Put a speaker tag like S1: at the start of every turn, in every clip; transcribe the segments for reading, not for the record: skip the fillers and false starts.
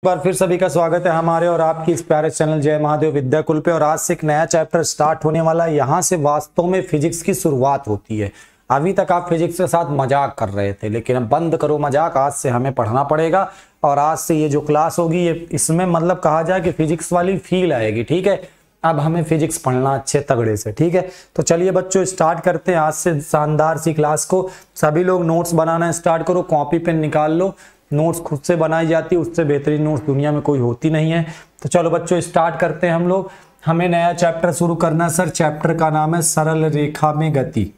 S1: बार फिर सभी का स्वागत है हमारे और आपकी इस प्यारे चैनल जय महादेव विद्याकुल पे। और आज से एक नया चैप्टर स्टार्ट होने वाला है। यहाँ से वास्तव में फिजिक्स की शुरुआत होती है। अभी तक आप फिजिक्स के साथ मजाक कर रहे थे, लेकिन अब बंद करो मजाक, आज से हमें पढ़ना पड़ेगा। और आज से ये जो क्लास होगी ये इसमें मतलब कहा जाए कि फिजिक्स वाली फील आएगी। ठीक है, अब हमें फिजिक्स पढ़ना अच्छे तगड़े से। ठीक है, तो चलिए बच्चों स्टार्ट करते हैं आज से शानदार सी क्लास को। सभी लोग नोट्स बनाना स्टार्ट करो, कॉपी पेन निकाल लो। नोट्स खुद से बनाई जाती है, उससे बेहतरीन नोट्स दुनिया में कोई होती नहीं है। तो चलो बच्चों स्टार्ट करते हैं हम लोग। हमें नया चैप्टर शुरू करना है सर। चैप्टर का नाम है सरल रेखा में गति।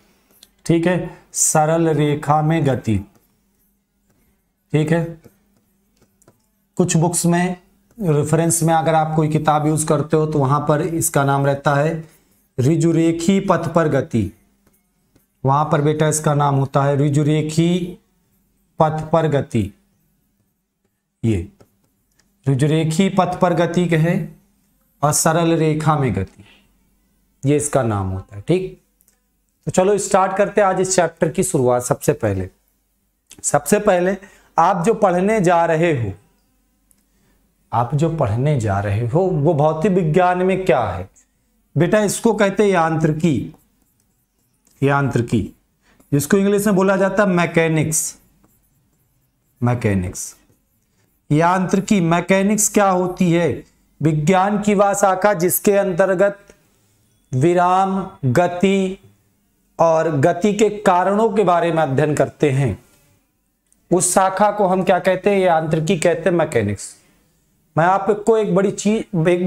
S1: ठीक है, सरल रेखा में गति। ठीक है, कुछ बुक्स में रेफरेंस में अगर आप कोई किताब यूज करते हो तो वहां पर इसका नाम रहता है ऋजुरेखी पथ पर गति। वहां पर बेटा इसका नाम होता है ऋजुरेखी पथ पर गति। ये ऋजुरेखी पथ पर गति कहे और सरल रेखा में गति, ये इसका नाम होता है। ठीक, तो चलो स्टार्ट करते हैं आज इस चैप्टर की शुरुआत। सबसे पहले आप जो पढ़ने जा रहे हो वो भौतिक विज्ञान में क्या है बेटा? इसको कहते हैं यांत्रिकी, जिसको इंग्लिश में बोला जाता है मैकेनिक्स। यांत्रिकी मैकेनिक्स क्या होती है? विज्ञान की वह शाखा जिसके अंतर्गत विराम, गति और गति के कारणों के बारे में अध्ययन करते हैं। उस शाखा को हम क्या कहते हैं? यांत्रिकी कहते हैं, मैकेनिक्स। मैं आपको एक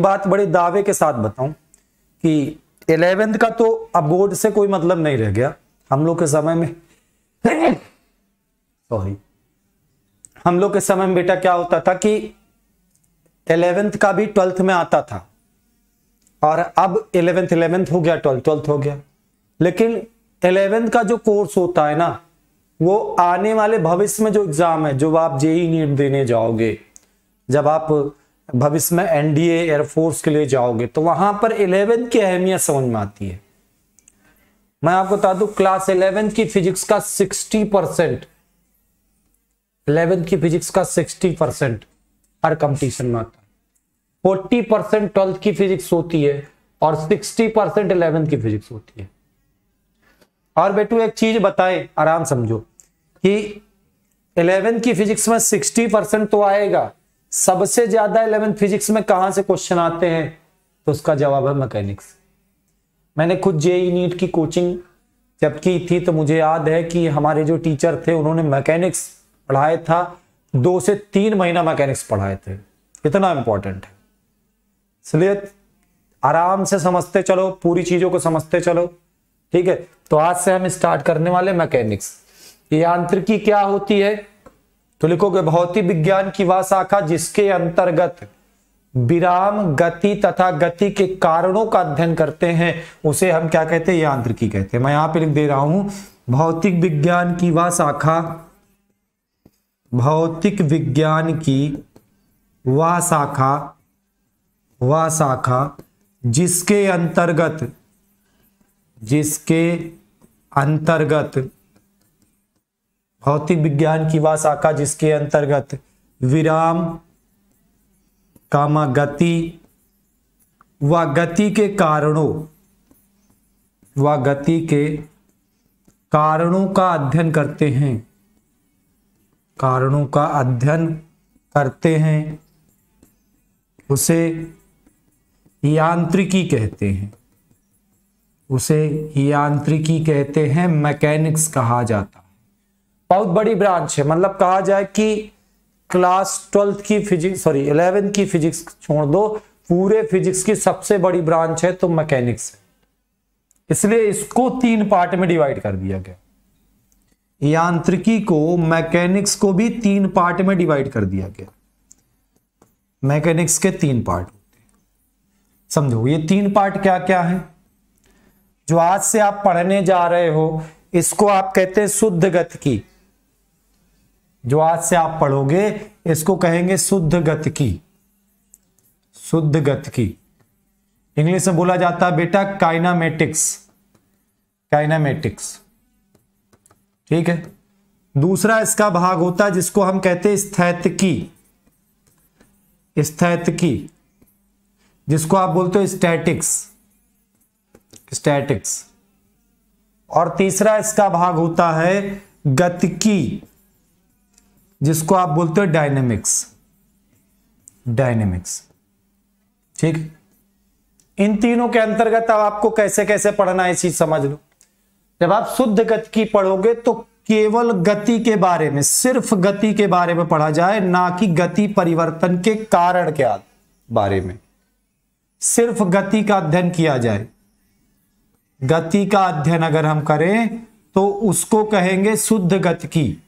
S1: बात बड़े दावे के साथ बताऊं कि 11th का तो अब बोर्ड से कोई मतलब नहीं रह गया। हम लोग के समय में हम लोग के समय में बेटा क्या होता था कि 11th का भी 12th में आता था, और अब 11th हो गया, 12th हो गया। लेकिन 11th का जो कोर्स होता है ना, वो आने वाले भविष्य में जो एग्जाम है, जो आप जेईई नीट देने जाओगे, जब आप भविष्य में एनडीए एयरफोर्स के लिए जाओगे, तो वहां पर 11th की अहमियत समझ में आती है। मैं आपको बता दूं, क्लास 11th की फिजिक्स का 60% 11th की फिजिक्स का 60% हर कंपटीशन में आता है। 40% 12th की फिजिक्स होती है और 60% 11th की फिजिक्स होती है। और बेटू एक चीज बताए, आराम समझो कि 11th की फिजिक्स में 60% तो आएगा, सबसे ज्यादा 11th फिजिक्स में कहां से क्वेश्चन आते हैं? तो उसका जवाब है मैकेनिक्स। मैंने खुद जेईई नीट की कोचिंग जब की थी तो मुझे याद है कि हमारे जो टीचर थे उन्होंने मैकेनिक्स पढ़ाया था, 2 से 3 महीना मैकेनिक्स पढ़ाए थे। इतना इंपॉर्टेंट है, इसलिए आराम से समझते चलो, पूरी चीजों को समझते चलो। ठीक है, तो आज से हम स्टार्ट करने वाले मैकेनिक्स। यांत्रिकी क्या होती है? तो लिखोगे भौतिक विज्ञान की वह शाखा जिसके अंतर्गत विराम, गति तथा गति के कारणों का अध्ययन करते हैं, उसे हम क्या कहते हैं? यांत्रिकी कहते हैं। मैं यहां पे लिख दे रहा हूं, भौतिक विज्ञान की वह शाखा, भौतिक विज्ञान की वह शाखा जिसके अंतर्गत भौतिक विज्ञान की वह शाखा जिसके अंतर्गत विराम, गति व गति के कारणों का अध्ययन करते हैं, उसे यांत्रिकी कहते हैं, मैकेनिक्स कहा जाता है। बहुत बड़ी ब्रांच है, मतलब कहा जाए कि क्लास 11th की फिजिक्स छोड़ दो, पूरे फिजिक्स की सबसे बड़ी ब्रांच है तो मैकेनिक्स है। इसलिए इसको 3 पार्ट में डिवाइड कर दिया गया। यांत्रिकी को, मैकेनिक्स को भी 3 पार्ट में डिवाइड कर दिया गया। मैकेनिक्स के 3 पार्ट होते हैं, समझो। ये 3 पार्ट क्या क्या है जो आज से आप पढ़ने जा रहे हो? इसको आप कहते हैं शुद्ध गतिकी। जो आज से आप पढ़ोगे इसको कहेंगे शुद्ध गतिकी। इंग्लिश में बोला जाता है बेटा काइनामेटिक्स। ठीक है। दूसरा इसका भाग होता है जिसको हम कहते हैं स्थैतिकी। स्थैतिकी, जिसको आप बोलते हो स्टैटिक्स, स्टैटिक्स। और तीसरा इसका भाग होता है गतिकी, जिसको आप बोलते हो डायनेमिक्स, डायनेमिक्स। ठीक, इन तीनों के अंतर्गत अब आपको कैसे कैसे पढ़ना है चीज समझ लो। जब आप शुद्ध गतिकी पढ़ोगे तो केवल गति के बारे में, सिर्फ गति के बारे में पढ़ा जाए, ना कि गति परिवर्तन के कारण के बारे में। सिर्फ गति का अध्ययन किया जाए। गति का अध्ययन अगर हम करें तो उसको कहेंगे शुद्ध गतिकी।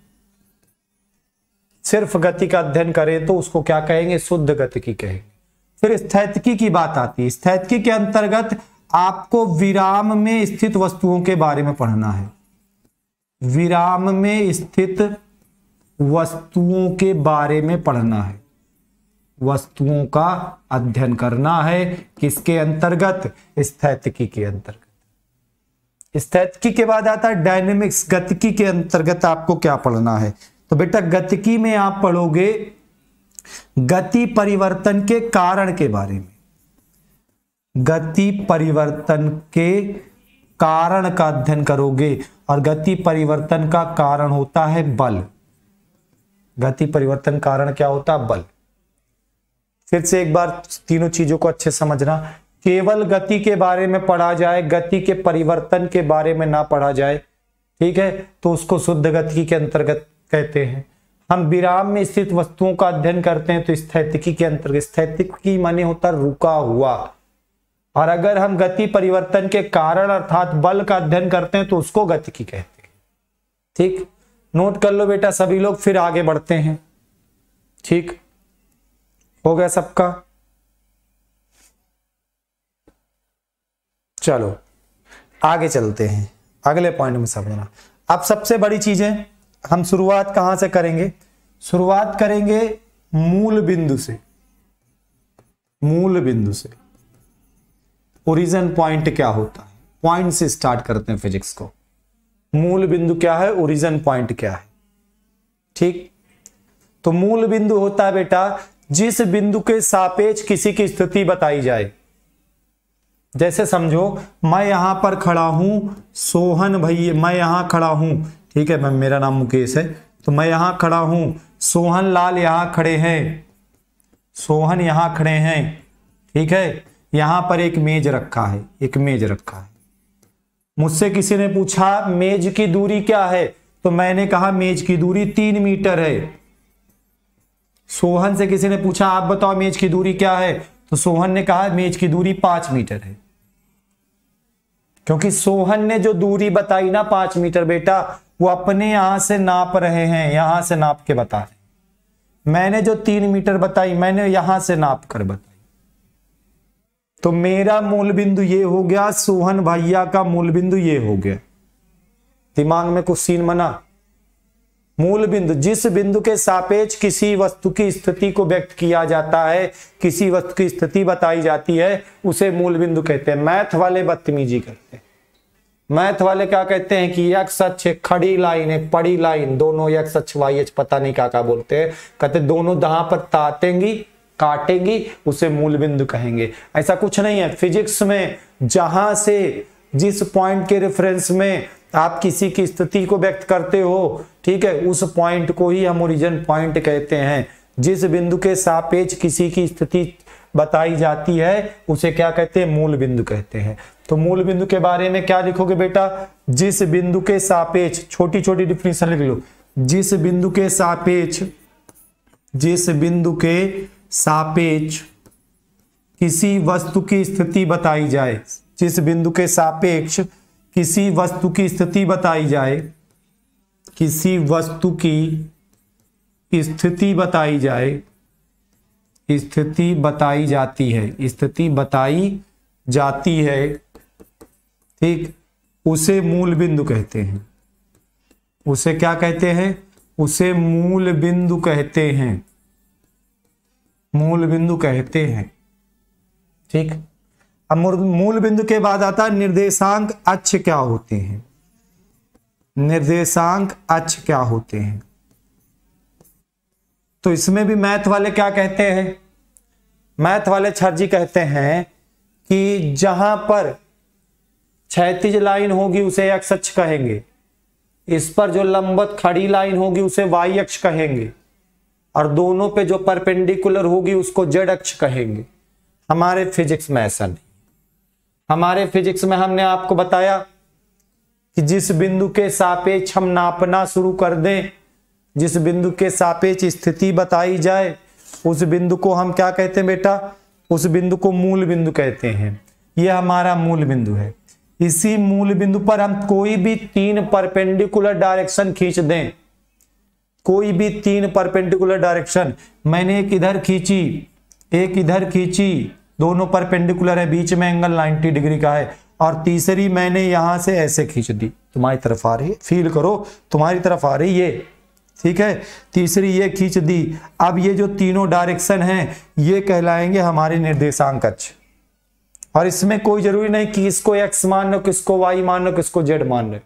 S1: सिर्फ गति का अध्ययन करें तो उसको क्या कहेंगे? शुद्ध गतिकी कहेंगे। फिर स्थैतिकी की बात आती है। स्थैतिकी के अंतर्गत आपको विराम में स्थित वस्तुओं के बारे में पढ़ना है। विराम में स्थित वस्तुओं के बारे में पढ़ना है, वस्तुओं का अध्ययन करना है। किसके अंतर्गत? स्थैतिकी के अंतर्गत। स्थैतिकी के बाद आता है डायनेमिक्स। गतिकी के अंतर्गत आपको क्या पढ़ना है? तो बेटा गतिकी में आप पढ़ोगे गति परिवर्तन के कारण के बारे में। गति परिवर्तन के कारण का अध्ययन करोगे, और गति परिवर्तन का कारण होता है बल। गति परिवर्तन कारण क्या होता है? बल। फिर से एक बार तीनों चीजों को अच्छे समझना। केवल गति के बारे में पढ़ा जाए, गति के परिवर्तन के बारे में ना पढ़ा जाए, ठीक है, तो उसको शुद्ध गतिकी के अंतर्गत कहते हैं। हम विराम में स्थित वस्तुओं का अध्ययन करते हैं तो स्थैतिकी के अंतर्गत। स्थैतिकी माने होता रुका हुआ। और अगर हम गति परिवर्तन के कारण अर्थात बल का अध्ययन करते हैं तो उसको गतिकी कहते हैं। ठीक, नोट कर लो बेटा सभी लोग, फिर आगे बढ़ते हैं। ठीक, हो गया सबका? चलो आगे चलते हैं, अगले पॉइंट में समझना। अब सबसे बड़ी चीजें हम शुरुआत कहां से करेंगे? शुरुआत करेंगे मूल बिंदु से। मूल बिंदु से ओरिजिन पॉइंट क्या होता है? पॉइंट से स्टार्ट करते हैं फिजिक्स को। मूल बिंदु क्या है? ओरिजिन पॉइंट क्या है? ठीक, तो मूल बिंदु होता है बेटा जिस बिंदु के सापेक्ष किसी की स्थिति बताई जाए। जैसे समझो मैं यहां पर खड़ा हूं, सोहन भैया, मैं यहां खड़ा हूं, ठीक है, मेरा नाम मुकेश है, तो मैं यहां खड़ा हूं, सोहन लाल यहां खड़े हैं, सोहन यहां खड़े हैं, ठीक है। यहां पर एक मेज रखा है, एक मेज रखा है। मुझसे किसी ने पूछा मेज की दूरी क्या है, तो मैंने कहा मेज की दूरी 3 मीटर है। सोहन से किसी ने पूछा आप बताओ मेज की दूरी क्या है, तो सोहन ने कहा मेज की दूरी 5 मीटर है। क्योंकि सोहन ने जो दूरी बताई ना 5 मीटर बेटा, वो अपने यहां से नाप रहे हैं, यहां से नाप के बता रहे। मैंने जो 3 मीटर बताई मैंने यहां से नाप कर बताई। तो मेरा मूल बिंदु ये हो गया, सोहन भैया का मूल बिंदु ये हो गया। दिमाग में कुछ सीन बना? मूल बिंदु जिस बिंदु के सापेक्ष किसी वस्तु की स्थिति को व्यक्त किया जाता है, किसी वस्तु की स्थिति बताई जाती है, उसे मूल बिंदु कहते हैं। मैथ वाले बदतमीजी करते हैं। मैथ वाले क्या कहते हैं कि एक्स अक्ष एक खड़ी लाइन, एक पड़ी लाइन, दोनों एक्स अक्ष वाई अक्ष पता नहीं क्या बोलते हैं, कहते दोनों जहां पर तातेंगी काटेंगी उसे मूल बिंदु कहेंगे। ऐसा कुछ नहीं है। फिजिक्स में जहां से जिस पॉइंट के रेफरेंस में आप किसी की स्थिति को व्यक्त करते हो, ठीक है, उस पॉइंट को ही हम ओरिजिन पॉइंट कहते हैं। जिस बिंदु के सापेक्ष किसी की स्थिति बताई जाती है उसे क्या कहते हैं? मूल बिंदु कहते हैं। तो मूल बिंदु के बारे में क्या लिखोगे बेटा? जिस बिंदु के सापेक्ष, छोटी छोटी डिफिनेशन लिख लो, जिस बिंदु के सापेक्ष, जिस बिंदु के सापेक्ष किसी वस्तु की स्थिति बताई जाए, जिस बिंदु के सापेक्ष किसी वस्तु की स्थिति बताई जाए, किसी वस्तु की स्थिति बताई जाए, स्थिति बताई जाती है, स्थिति बताई जाती है, ठीक, उसे मूल बिंदु कहते हैं। उसे क्या कहते हैं? उसे मूल बिंदु कहते हैं, मूल बिंदु कहते हैं, ठीक। अब मूल बिंदु के बाद आता है निर्देशांक अक्ष क्या होते हैं? निर्देशांक अक्ष क्या होते हैं? तो इसमें भी मैथ वाले क्या कहते हैं? मैथ वाले छर जी कहते हैं कि जहां पर क्षैतिज लाइन होगी उसे एक्स अक्ष कहेंगे, इस पर जो लंबवत खड़ी लाइन होगी उसे वाई अक्ष कहेंगे, और दोनों पे जो परपेंडिकुलर होगी उसको जेड अक्ष कहेंगे। हमारे फिजिक्स में ऐसा नहीं। हमारे फिजिक्स में हमने आपको बताया कि जिस बिंदु के सापेक्ष हम नापना शुरू कर दें, जिस बिंदु के सापेक्ष स्थिति बताई जाए, उस बिंदु को हम क्या कहते हैं बेटा? उस बिंदु को मूल बिंदु कहते हैं। यह हमारा मूल बिंदु है। इसी मूल बिंदु पर हम कोई भी 3 परपेंडिकुलर डायरेक्शन खींच दें, कोई भी 3 परपेंडिकुलर डायरेक्शन, मैंने एक इधर खींची, एक इधर खींची, दोनों परपेंडिकुलर है, बीच में एंगल 90 डिग्री का है, और तीसरी मैंने यहां से ऐसे खींच दी, तुम्हारी तरफ आ रही है, फील करो तुम्हारी तरफ आ रही है, ठीक है, तीसरी ये खींच दी। अब ये जो तीनों डायरेक्शन हैं ये कहलाएंगे हमारे निर्देशांक अक्ष। और इसमें कोई जरूरी नहीं कि इसको एक्स मान लो, किसको वाई मान लो, किसको जेड मान लो।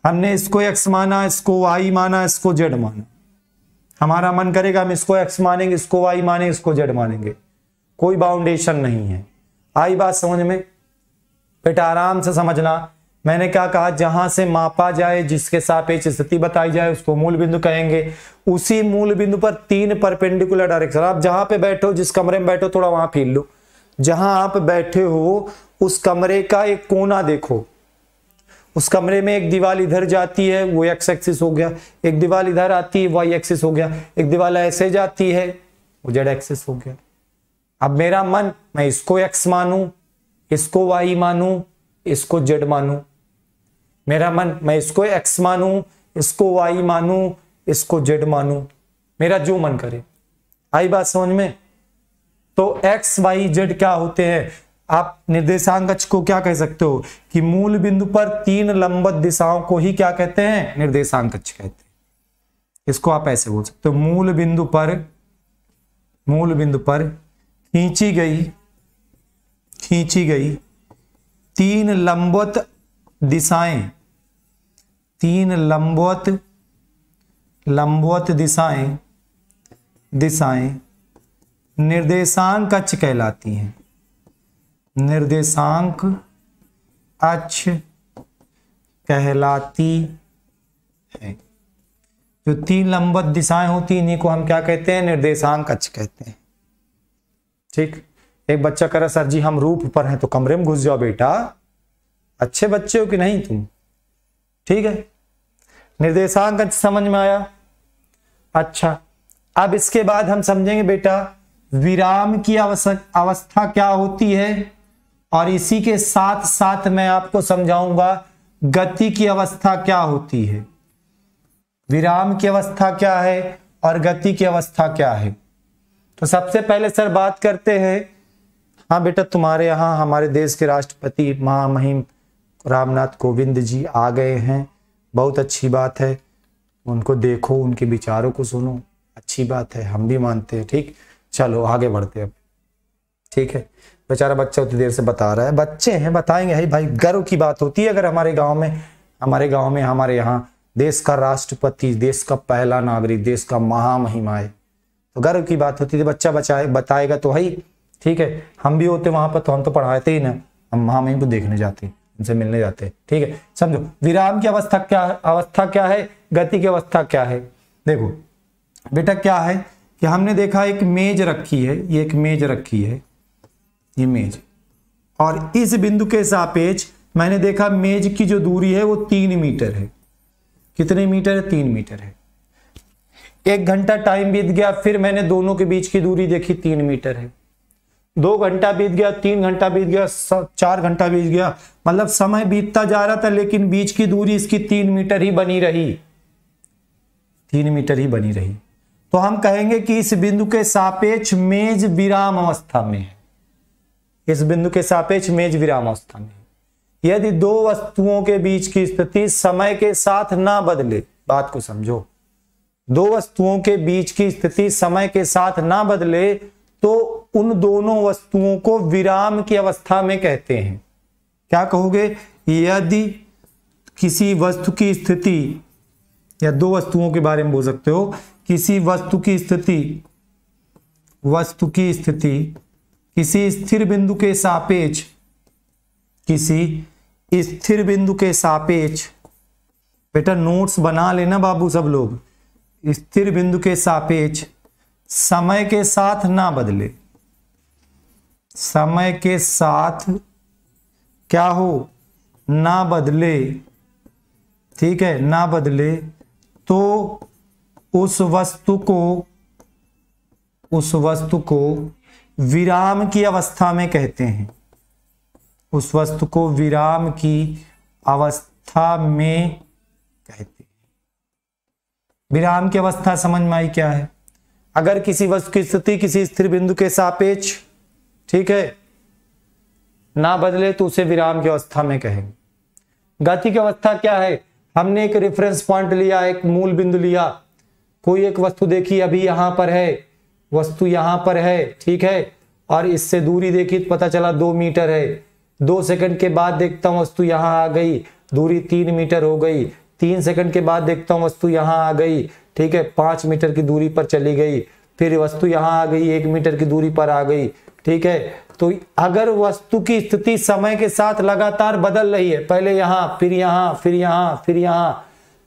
S1: हमने इसको एक्स माना, इसको वाई माना, इसको जेड माना। हमारा मन करेगा हम इसको एक्स मानेंगे, इसको वाई मानेंगे, इसको जेड मानेंगे, कोई बाउंडेशन नहीं है। आई बात समझ में? बेटा आराम से समझना। मैंने क्या कहा? जहां से मापा जाए, जिसके सापेक्ष स्थिति बताई जाए, उसको मूल बिंदु कहेंगे। उसी मूल बिंदु पर 3 परपेंडिकुलर डायरेक्शन, आप जहां पे बैठो, जिस कमरे में बैठो, थोड़ा वहां फील लो। जहां आप बैठे हो उस कमरे का एक कोना देखो, उस कमरे में एक दीवार इधर जाती है, वो एक्स एक्सिस हो गया, एक दीवार इधर आती है, वाई एक्सिस हो गया, एक दीवार ऐसे जाती है, वो जेड एक्सिस हो गया। अब मेरा मन, मैं इसको एक्स मानूं, इसको वाई मानूं, इसको जेड मानूं। मेरा मन, मैं इसको एक्स मानूं, इसको वाई मानूं, इसको जेड मानूं, मेरा जो मन करे। आई बात समझ में? तो एक्स वाई जेड क्या होते हैं? आप निर्देशांक अक्ष को क्या कह सकते हो कि मूल बिंदु पर 3 लंबवत दिशाओं को ही क्या कहते हैं? निर्देशांक अक्ष कहते हैं। इसको आप ऐसे बोल सकते हो, मूल बिंदु पर खींची गई 3 लंबवत दिशाएं, 3 लंबवत दिशाएं निर्देशांक अक्ष कहलाती हैं। निर्देशांक अक्ष कहलाती है। जो 3 लंबवत दिशाएं होती हैं इन्हीं को हम क्या कहते हैं? निर्देशांक अक्ष कहते हैं। ठीक। एक बच्चा कह रहा सर जी हम रूफ पर हैं, तो कमरे में घुस जाओ बेटा, अच्छे बच्चे हो कि नहीं तुम? ठीक है, निर्देशांक अक्ष समझ में आया। अच्छा, अब इसके बाद हम समझेंगे बेटा विराम की अवस्था क्या होती है, और इसी के साथ साथ मैं आपको समझाऊंगा गति की अवस्था क्या होती है। विराम की अवस्था क्या है और गति की अवस्था क्या है। तो सबसे पहले सर बात करते हैं, हाँ बेटा तुम्हारे यहाँ हमारे देश के राष्ट्रपति महामहिम रामनाथ कोविंद जी आ गए हैं, बहुत अच्छी बात है, उनको देखो, उनके विचारों को सुनो, अच्छी बात है, हम भी मानते हैं। ठीक, चलो आगे बढ़ते हैं। ठीक है, बेचारा बच्चा उतनी देर से बता रहा है, बच्चे हैं बताएंगे, है भाई गर्व की बात होती है अगर हमारे गांव में हमारे यहाँ देश का राष्ट्रपति, देश का पहला नागरिक, देश का महामहिम आए, तो गर्व की बात होती है। बच्चा बताएगा तो भाई ठीक है, हम भी होते वहां पर तो हम तो पढ़ाते ही ना, हम महामहिम को देखने जाते, उनसे मिलने जाते। ठीक है, समझो विराम की अवस्था क्या है, गति की अवस्था क्या है। देखो बेटा क्या है कि हमने देखा एक मेज रखी है, ये एक मेज रखी है, ये मेज, और इस बिंदु के सापेक्ष मैंने देखा मेज की जो दूरी है वो 3 मीटर है। कितने मीटर है? 3 मीटर है। 1 घंटा टाइम बीत गया, फिर मैंने दोनों के बीच की दूरी देखी 3 मीटर है। 2 घंटा बीत गया, 3 घंटा बीत गया, 4 घंटा बीत गया, मतलब समय बीतता जा रहा था लेकिन बीच की दूरी इसकी 3 मीटर ही बनी रही, 3 मीटर ही बनी रही। तो हम कहेंगे कि इस बिंदु के सापेक्ष मेज विराम अवस्था में है। इस बिंदु के सापेक्ष मेज विराम अवस्था में है। यदि 2 वस्तुओं के बीच की स्थिति समय के साथ ना बदले, बात को समझो, 2 वस्तुओं के बीच की स्थिति समय के साथ ना बदले तो उन दोनों वस्तुओं को विराम की अवस्था में कहते हैं। क्या कहोगे? यदि किसी वस्तु की स्थिति, या 2 वस्तुओं के बारे में बोल सकते हो, किसी वस्तु की स्थिति किसी स्थिर बिंदु के सापेक्ष, किसी स्थिर बिंदु के सापेक्ष, बेटा नोट्स बना लेना बाबू सब लोग, स्थिर बिंदु के सापेक्ष समय के साथ ना बदले, समय के साथ क्या हो, ना बदले, ठीक है, ना बदले, तो उस वस्तु को विराम की अवस्था में कहते हैं, उस वस्तु को विराम की अवस्था में कहते हैं। विराम की अवस्था समझ में आई क्या है? अगर किसी वस्तु की स्थिति किसी स्थिर बिंदु के सापेक्ष, ठीक है, ना बदले तो उसे विराम की अवस्था में कहेंगे। गति की अवस्था क्या है? हमने एक रेफरेंस पॉइंट लिया, एक मूल बिंदु लिया, कोई एक वस्तु देखी, अभी यहां पर है, वस्तु यहां पर है, ठीक है, और इससे दूरी देखी तो पता चला 2 मीटर है। 2 सेकंड के बाद देखता हूं वस्तु यहां आ गई, दूरी 3 मीटर हो गई। 3 सेकंड के बाद देखता हूं वस्तु यहां आ गई, ठीक है, 5 मीटर की दूरी पर चली गई। फिर वस्तु यहां आ गई, 1 मीटर की दूरी पर आ गई, ठीक है। तो अगर वस्तु की स्थिति समय के साथ लगातार बदल रही है, पहले यहां, फिर यहां, फिर यहां, फिर यहां,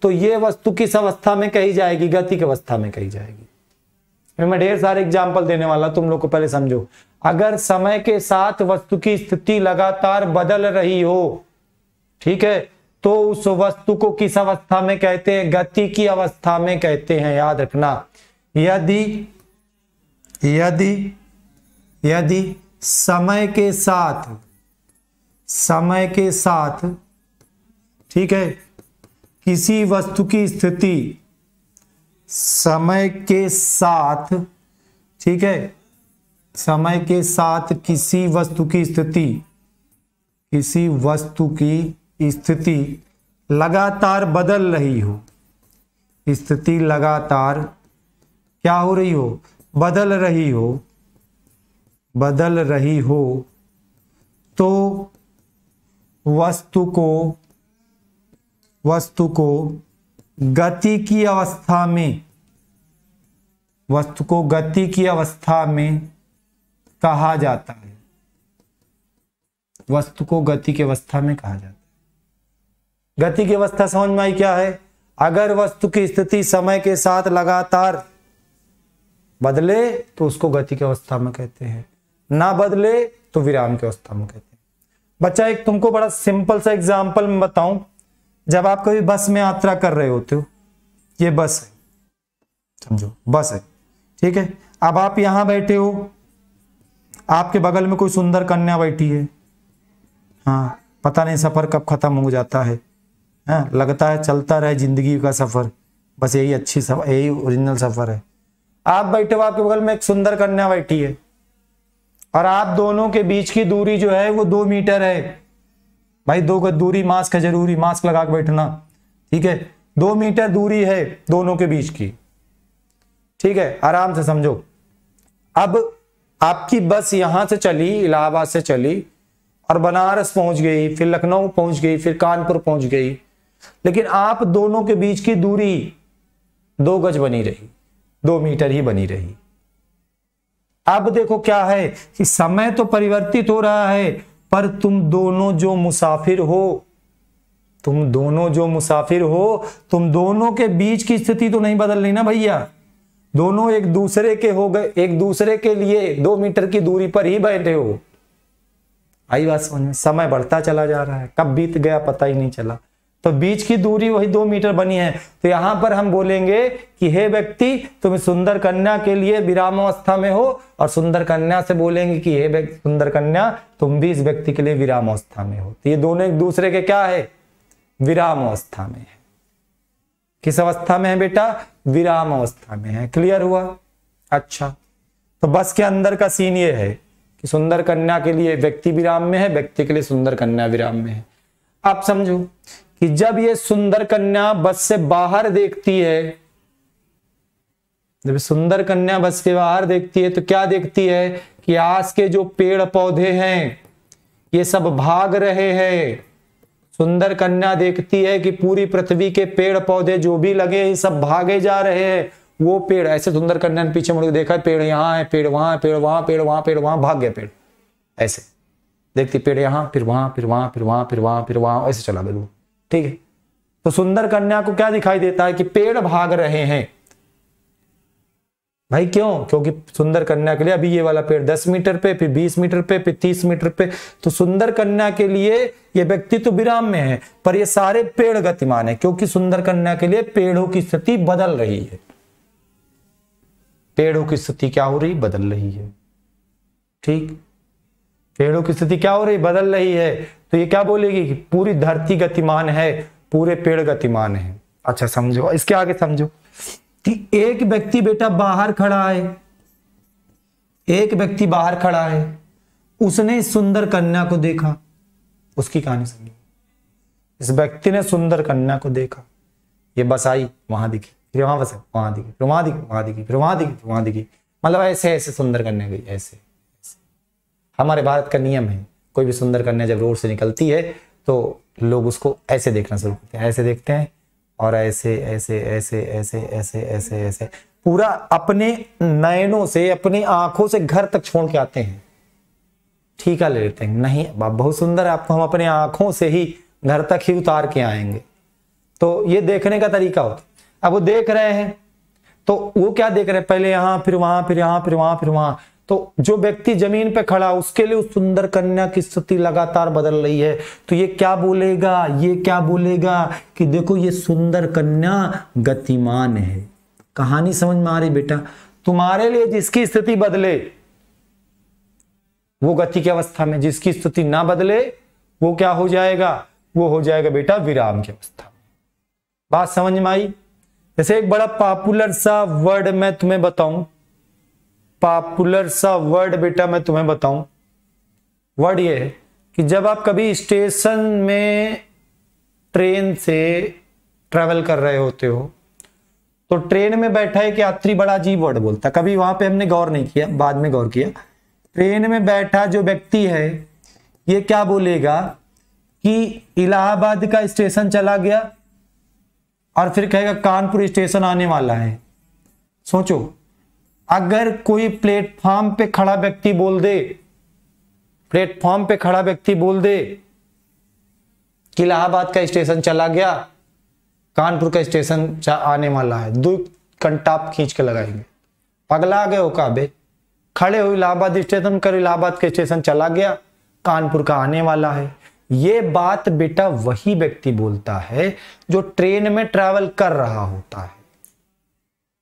S1: तो ये वस्तु किस अवस्था में कही जाएगी? गति की अवस्था में कही जाएगी। मैं ढेर सारे एग्जाम्पल देने वाला, तुम लोग को पहले समझो। अगर समय के साथ वस्तु की स्थिति लगातार बदल रही हो, ठीक है, तो उस वस्तु को किस अवस्था में कहते हैं? गति की अवस्था में कहते हैं, याद रखना। यदि यदि यदि समय के साथ, ठीक है, किसी वस्तु की स्थिति समय के साथ, ठीक है, समय के साथ किसी वस्तु की स्थिति लगातार बदल रही हो, स्थिति लगातार क्या हो रही हो? बदल रही हो, तो वस्तु को गति की अवस्था में कहा जाता है। वस्तु को गति की अवस्था में कहा जाता है। गति की अवस्था समझ में आई क्या है? अगर वस्तु की स्थिति समय के साथ लगातार बदले तो उसको गति की अवस्था में कहते हैं, ना बदले तो विराम की अवस्था में कहते हैं। बच्चा एक तुमको बड़ा सिंपल सा एग्जांपल में बताऊं। जब आप कभी बस में यात्रा कर रहे होते हो, ये बस है, समझो बस है, ठीक है। अब आप यहां बैठे हो, आपके बगल में कोई सुंदर कन्या बैठी है, हाँ, पता नहीं सफर कब खत्म हो जाता है, हाँ, लगता है चलता रहे जिंदगी का सफर, बस यही अच्छी सफर, यही ओरिजिनल सफर है। आप बैठे हो, आपके बगल में एक सुंदर कन्या बैठी है, और आप दोनों के बीच की दूरी जो है वो 2 मीटर है। भाई 2 गज दूरी, मास्क है जरूरी, मास्क लगा के बैठना, ठीक है। 2 मीटर दूरी है दोनों के बीच की, ठीक है, आराम से समझो। अब आपकी बस यहां से चली, इलाहाबाद से चली और बनारस पहुंच गई, फिर लखनऊ पहुंच गई, फिर कानपुर पहुंच गई, लेकिन आप दोनों के बीच की दूरी 2 गज बनी रही, 2 मीटर ही बनी रही। अब देखो क्या है कि समय तो परिवर्तित हो रहा है, पर तुम दोनों जो मुसाफिर हो, तुम दोनों के बीच की स्थिति तो नहीं बदल रही ना भैया। दोनों एक दूसरे के हो गए, एक दूसरे के लिए 2 मीटर की दूरी पर ही बैठे हो। आई बात समझ में? समय बढ़ता चला जा रहा है, कब बीत गया पता ही नहीं चला, तो बीच की दूरी वही 2 मीटर बनी है। तो यहां पर हम बोलेंगे कि हे व्यक्ति, तुम सुंदर कन्या के लिए विराम अवस्था में हो, और सुंदर कन्या से बोलेंगे कि हे सुंदर कन्या, तुम भी इस व्यक्ति के लिए विराम अवस्था में हो। तो ये दोनों एक दूसरे के क्या है? विराम अवस्था में है। किस अवस्था में है बेटा? विराम अवस्था में है। क्लियर हुआ? अच्छा, तो बस के अंदर का सीन ये है कि सुंदर कन्या के लिए व्यक्ति विराम में है, व्यक्ति के लिए सुंदर कन्या विराम में है। आप समझो कि जब ये सुंदर कन्या बस से बाहर देखती है, जब सुंदर कन्या बस के बाहर देखती है तो क्या देखती है कि आस के जो पेड़ पौधे हैं ये सब भाग रहे हैं। सुंदर कन्या देखती है कि पूरी पृथ्वी के पेड़ पौधे जो भी लगे हैं सब भागे जा रहे हैं। वो पेड़, ऐसे सुंदर कन्या ने पीछे मुड़ के देखा, पेड़ यहाँ है, पेड़ वहां है, पेड़ वहां, पेड़ वहां, पेड़ वहां, भाग गए पेड़। ऐसे देखती पेड़ यहाँ फिर वहां फिर वहां फिर वहां फिर वहां फिर वहां, ऐसे चला बिल्कुल। ठीक है, तो सुंदर कन्या को क्या दिखाई देता है कि पेड़ भाग रहे हैं। भाई क्यों? क्योंकि सुंदर कन्या के लिए अभी ये वाला पेड़ 10 मीटर पे, फिर 20 मीटर पे, फिर 30 मीटर पे, तो सुंदर कन्या के लिए ये व्यक्ति तो विराम में है, पर ये सारे पेड़ गतिमान है, क्योंकि सुंदर कन्या के लिए पेड़ों की स्थिति बदल रही है। पेड़ों की स्थिति क्या हो रही? बदल रही है। ठीक, पेड़ों की स्थिति क्या हो रही? बदल रही है। तो ये क्या बोलेगी कि पूरी धरती गतिमान है, पूरे पेड़ गतिमान है। अच्छा समझो, इसके आगे समझो कि एक व्यक्ति बेटा बाहर खड़ा है, एक व्यक्ति बाहर खड़ा है, उसने सुंदर कन्या को देखा। उसकी कहानी समझो। इस व्यक्ति ने सुंदर कन्या को देखा, ये बस आई, वहां दिखी, फिर वहां बस वहां दिखी, फिर वहां दिखी, वहां दिखी, फिर वहां दिखी, वहां दिखी, मतलब ऐसे ऐसे सुंदर कन्या गई, ऐसे। हमारे भारत का नियम है, कोई भी सुंदर कन्या जब रोड से निकलती है तो लोग उसको ऐसे देखना शुरू करते हैं, ऐसे देखते हैं और ऐसे ऐसे ऐसे ऐसे ऐसे ऐसे ऐसे पूरा अपने नयनों से, अपनी आंखों से घर तक छोड़ के आते हैं। ठीका ले लेते हैं, नहीं बहुत सुंदर है, आपको हम अपने आंखों से ही घर तक ही उतार के आएंगे। तो ये देखने का तरीका होता है। अब वो देख रहे हैं, तो वो क्या देख रहे हैं? पहले यहां फिर वहां फिर यहां फिर वहां फिर वहां। तो जो व्यक्ति जमीन पे खड़ा, उसके लिए उस सुंदर कन्या की स्थिति लगातार बदल रही है। तो ये क्या बोलेगा? ये क्या बोलेगा कि देखो ये सुंदर कन्या गतिमान है। कहानी समझ में आ रही बेटा? तुम्हारे लिए जिसकी स्थिति बदले वो गति की अवस्था में, जिसकी स्थिति ना बदले वो क्या हो जाएगा? वो हो जाएगा बेटा विराम की अवस्था। बात समझ में आई? जैसे एक बड़ा पॉपुलर सा वर्ड मैं तुम्हें बताऊं, पॉपुलर सा वर्ड बेटा मैं तुम्हें बताऊं, वर्ड ये है कि जब आप कभी स्टेशन में ट्रेन से ट्रेवल कर रहे होते हो, तो ट्रेन में बैठा एक यात्री बड़ा अजीब वर्ड बोलता है। कभी वहां पे हमने गौर नहीं किया, बाद में गौर किया। ट्रेन में बैठा जो व्यक्ति है ये क्या बोलेगा कि इलाहाबाद का स्टेशन चला गया, और फिर कहेगा कानपुर स्टेशन आने वाला है। सोचो, अगर कोई प्लेटफॉर्म पे खड़ा व्यक्ति बोल दे, प्लेटफॉर्म पे खड़ा व्यक्ति बोल दे कि इलाहाबाद का स्टेशन चला गया, कानपुर का स्टेशन आने वाला है, 2 कंटाप खींच के लगाएंगे। पगला गए हो का बे? खड़े हो इलाहाबाद स्टेशन कर, इलाहाबाद का स्टेशन चला गया, कानपुर का आने वाला है। ये बात बेटा वही व्यक्ति बोलता है जो ट्रेन में ट्रैवल कर रहा होता है।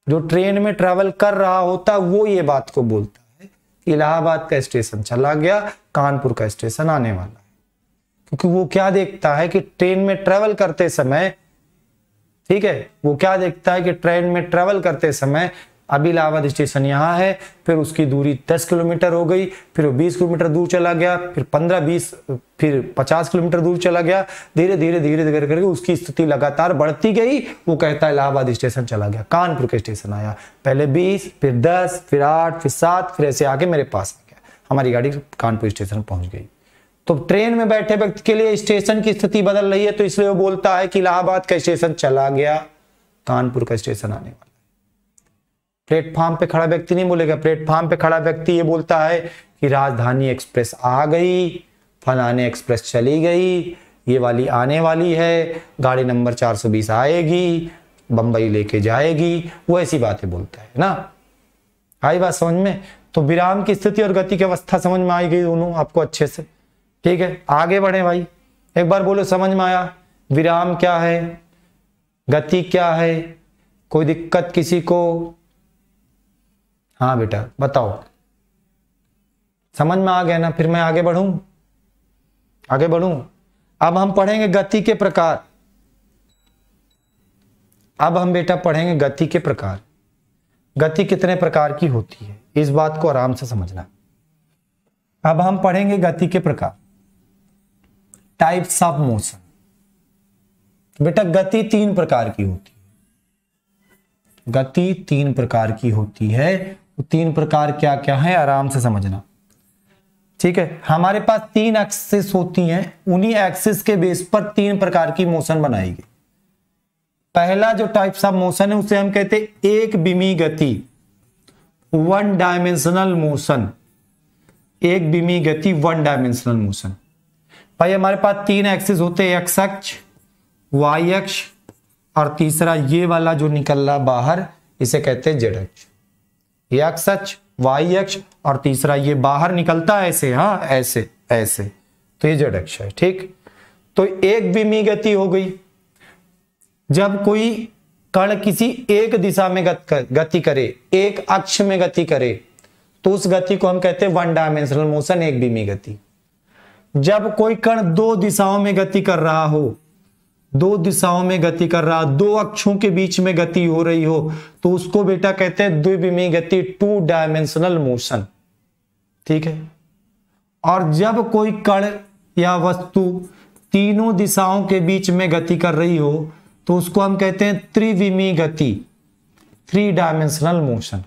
S1: जो ट्रेन में ट्रैवल कर रहा होता है वो ये बात को बोलता है कि इलाहाबाद का स्टेशन चला गया, कानपुर का स्टेशन आने वाला है। क्योंकि वो क्या देखता है कि ट्रेन में ट्रैवल करते समय, ठीक है, वो क्या देखता है कि ट्रेन में ट्रैवल करते समय अभी इलाहाबाद स्टेशन यहाँ है, फिर उसकी दूरी 10 किलोमीटर हो गई, फिर वो 20 किलोमीटर दूर चला गया, फिर 15-20, फिर 50 किलोमीटर दूर चला गया। धीरे धीरे धीरे धीरे करके उसकी स्थिति लगातार बढ़ती गई। वो कहता है इलाहाबाद स्टेशन चला गया, कानपुर के स्टेशन आया, पहले 20, फिर 10, फिर 8, फिर 7, फिर ऐसे आके मेरे पास आ गया, हमारी गाड़ी कानपुर स्टेशन पहुंच गई। तो ट्रेन में बैठे व्यक्ति के लिए स्टेशन की स्थिति बदल रही है, तो इसलिए वो बोलता है कि इलाहाबाद का स्टेशन चला गया, कानपुर का स्टेशन आने वाला। प्लेटफॉर्म पे खड़ा व्यक्ति नहीं बोलेगा। प्लेटफॉर्म पे खड़ा व्यक्ति ये बोलता है कि राजधानी एक्सप्रेस आ गई, फलाने एक्सप्रेस चली गई, ये वाली आने वाली है, गाड़ी नंबर 420 आएगी, बंबई लेके जाएगी। वो ऐसी बातें बोलता है ना। आई बात समझ में? तो विराम की स्थिति और गति की अवस्था समझ में आई गई दोनों आपको अच्छे से। ठीक है, आगे बढ़े भाई। एक बार बोलो, समझ में आया? विराम क्या है, गति क्या है, कोई दिक्कत किसी को? हाँ बेटा बताओ, समझ में आ गया ना? फिर मैं आगे बढ़ूं, आगे बढ़ूं। अब हम पढ़ेंगे गति के प्रकार। अब हम बेटा पढ़ेंगे गति के प्रकार। गति कितने प्रकार की होती है, इस बात को आराम से समझना। अब हम पढ़ेंगे गति के प्रकार, टाइप्स ऑफ मोशन। बेटा गति 3 प्रकार की होती है। गति 3 प्रकार की होती है। 3 प्रकार क्या क्या है आराम से समझना। ठीक है, हमारे पास 3 एक्सिस होती हैं, उन्हीं एक्सिस के बेस पर 3 प्रकार की मोशन बनाएगी। पहला जो टाइप्स ऑफ मोशन है उसे हम कहते हैं एक विमी गति, 1 डायमेंशनल मोशन। एक विमीय गति, वन डायमेंशनल मोशन। भाई हमारे पास 3 एक्सिस होते हैं, एक्स अक्ष, वाई अक्ष और तीसरा ये वाला जो निकल रहा बाहर इसे कहते हैं जेड अक्ष। ये एक्स अक्ष, वाई अक्ष और तीसरा ये बाहर निकलता है ऐसे, हाँ ऐसे ऐसे, तो ये जेड अक्ष है। ठीक, तो एक विमीय गति हो गई। जब कोई कण किसी एक दिशा में गति करे, एक अक्ष में गति करे, तो उस गति को हम कहते हैं वन डायमेंशनल मोशन, एक विमीय गति। जब कोई कण 2 दिशाओं में गति कर रहा हो, 2 दिशाओं में गति कर रहा, 2 अक्षों के बीच में गति हो रही हो, तो उसको बेटा कहते हैं द्विविमीय गति, 2 डायमेंशनल मोशन। ठीक है। और जब कोई कण या वस्तु तीनों दिशाओं के बीच में गति कर रही हो, तो उसको हम कहते हैं त्रिविमीय गति, 3 डायमेंशनल मोशन।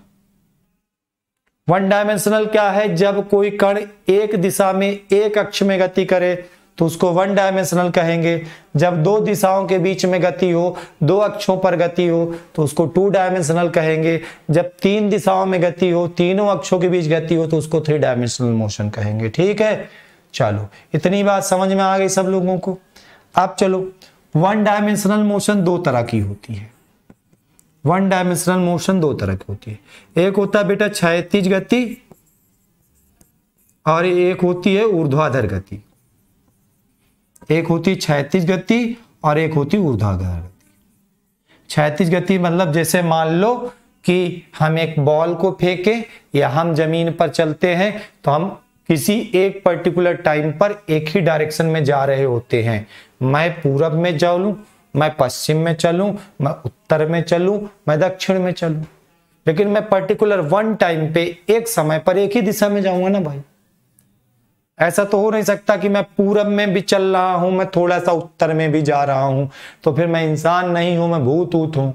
S1: वन डायमेंशनल क्या है? जब कोई कण एक दिशा में एक अक्ष में गति करे तो उसको वन डायमेंशनल कहेंगे। जब 2 दिशाओं के बीच में गति हो, 2 अक्षों पर गति हो, तो उसको 2 डायमेंशनल कहेंगे। जब 3 दिशाओं में गति हो, तीनों अक्षों के बीच गति हो, तो उसको 3 डायमेंशनल मोशन कहेंगे। ठीक है, चलो इतनी बात समझ में आ गई सब लोगों को। अब चलो, वन डायमेंशनल मोशन 2 तरह की होती है। वन डायमेंशनल मोशन 2 तरह की होती है। एक होता है बेटा क्षैतिज गति और एक होती है ऊर्ध्वाधर गति। एक होती क्षैतिज गति और एक होती ऊर्ध्वाधर गति। क्षैतिज गति मतलब जैसे मान लो कि हम एक बॉल को फेंके या हम जमीन पर चलते हैं, तो हम किसी एक पर्टिकुलर टाइम पर एक ही डायरेक्शन में जा रहे होते हैं। मैं पूरब में चलूं, मैं पश्चिम में चलूं, मैं उत्तर में चलूं, मैं दक्षिण में चलूं, लेकिन मैं पर्टिकुलर वन टाइम पे एक समय पर एक ही दिशा में जाऊंगा ना भाई। ऐसा तो हो नहीं सकता कि मैं पूरब में भी चल रहा हूं, मैं थोड़ा सा उत्तर में भी जा रहा हूं, तो फिर मैं इंसान नहीं हूं, मैं भूत ऊत हूं।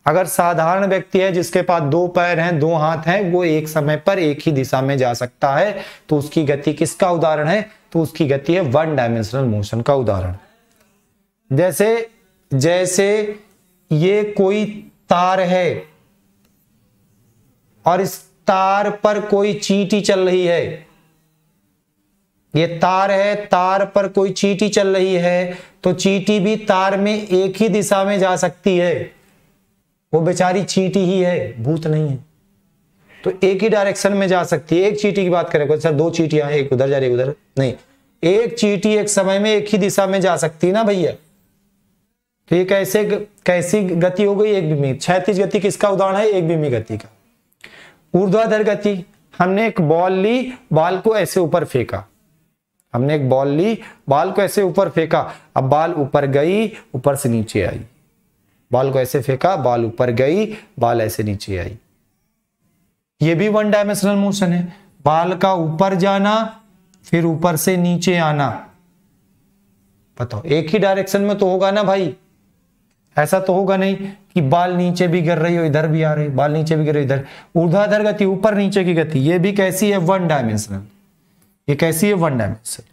S1: अगर साधारण व्यक्ति है जिसके पास 2 पैर हैं, 2 हाथ हैं, वो एक समय पर एक ही दिशा में जा सकता है, तो उसकी गति किसका उदाहरण है? तो उसकी गति है वन डायमेंशनल मोशन का उदाहरण। जैसे ये कोई तार है और इस तार पर कोई चींटी चल रही है। ये तार है, तार पर कोई चींटी चल रही है, तो चींटी भी तार में एक ही दिशा में जा सकती है। वो बेचारी चींटी ही है, भूत नहीं है, तो एक ही डायरेक्शन में जा सकती है। एक चींटी की बात करें, सर 2 चींटियां, एक उधर जा रही उधर नहीं, एक चींटी एक समय में एक ही दिशा में जा सकती है ना भैया। तो ये कैसी गति हो गई? एक विमीय। क्षैतिज गति किसका उदाहरण है? एक विमीय गति का। ऊर्ध्वाधर गति, हमने एक बॉल ली, बॉल को ऐसे ऊपर फेंका, हमने एक बॉल ली, बॉल को ऐसे ऊपर फेंका, अब बॉल ऊपर गई, ऊपर से नीचे आई। बॉल को ऐसे फेंका, बॉल ऊपर गई, बॉल ऐसे नीचे आई। ये भी वन डायमेंशनल मोशन है। बॉल का ऊपर जाना, फिर ऊपर से नीचे आना। बताओ, एक ही डायरेक्शन में तो होगा ना भाई। ऐसा तो होगा नहीं कि बाल नीचे भी गिर रही हो, इधर भी आ रही, बाल नीचे भी गिर रही इधर। ऊर्ध्वाधर गति, ऊपर नीचे की गति, ये भी कैसी है? One dimensional. ये कैसी है? One dimensional.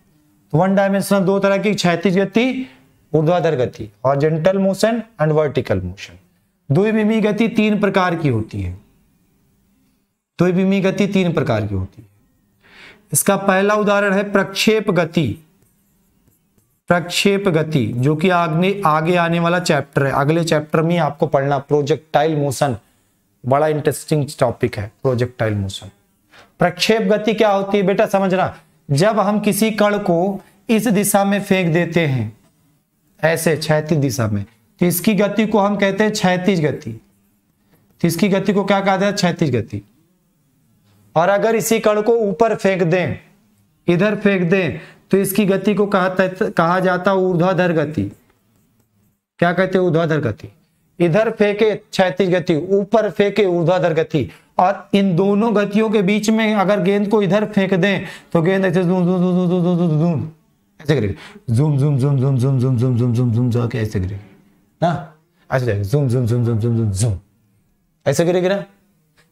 S1: तो वन डायमेंशनल 2 तरह की, क्षैतिज गति, ऊर्ध्वाधर गति, horizontal motion and vertical motion. द्विविमीय गति 3 प्रकार की होती है। द्विविमीय गति 3 प्रकार की होती है। इसका पहला उदाहरण है प्रक्षेप गति। प्रक्षेप गति जो कि आगे आने वाला चैप्टर है, अगले चैप्टर में आपको पढ़ना, प्रोजेक्टाइल मोशन। बड़ा इंटरेस्टिंग टॉपिक है प्रोजेक्टाइल मोशन। प्रक्षेप गति क्या होती है बेटा? समझना, जब हम किसी कण को इस दिशा में फेंक देते हैं, ऐसे क्षैतिज दिशा में, तो इसकी गति को हम कहते हैं क्षैतिज गति। तो इसकी गति को क्या कहते हैं? क्षैतिज गति। और अगर इसी कण को ऊपर फेंक दें, इधर फेंक दें, तो इसकी गति को कहा जाता है ऊर्ध्वाधर गति। क्या कहते हैं? ऊर्ध्वाधर गति। इधर फेंके क्षैतिज गति, ऊपर फेंके ऊर्ध्वाधर गति। और इन दोनों गतियों के बीच में अगर गेंद को इधर फेंक दें, तो गेंद ऐसे zoom zoom zoom zoom zoom zoom zoom ऐसे करेगी, zoom zoom zoom zoom zoom zoom zoom zoom zoom zoom जाके ऐसे करेगी ना, ऐसे जाएगी zoom zoom zoom zoom zoom zoom zoom ऐसे करेगी ना।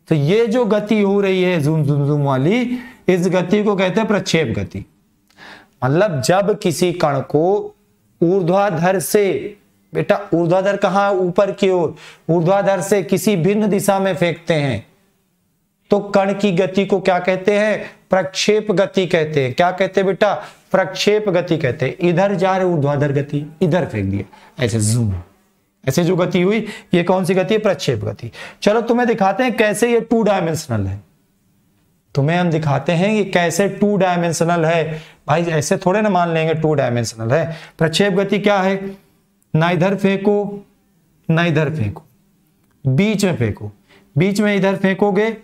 S1: तो ये जो गति हो रही है जूम जूम जूम वाली, इस गति को कहते हैं प्रक्षेप गति। मतलब जब किसी कण को ऊर्ध्वाधर से, बेटा ऊर्ध्वाधर कहां? ऊपर की ओर। ऊर्ध्वाधर से किसी भिन्न दिशा में फेंकते हैं, तो कण की गति को क्या कहते हैं? प्रक्षेप गति कहते हैं। क्या कहते हैं बेटा? प्रक्षेप गति कहते हैं। इधर जा रहे ऊर्ध्वाधर गति, इधर फेंक दिया ऐसे जूम, ऐसे जो गति हुई ये कौन सी गति है? प्रक्षेप गति। चलो तुम्हें दिखाते हैं कैसे ये 2 डायमेंशनल है। तुम्हें हम दिखाते हैं ये कैसे 2 डायमेंशनल है। भाई ऐसे थोड़े ना मान लेंगे 2 डायमेंशनल है। प्रक्षेप गति क्या है? ना इधर फेंको ना इधर फेंको, बीच में फेंको। बीच में इधर फेंकोगे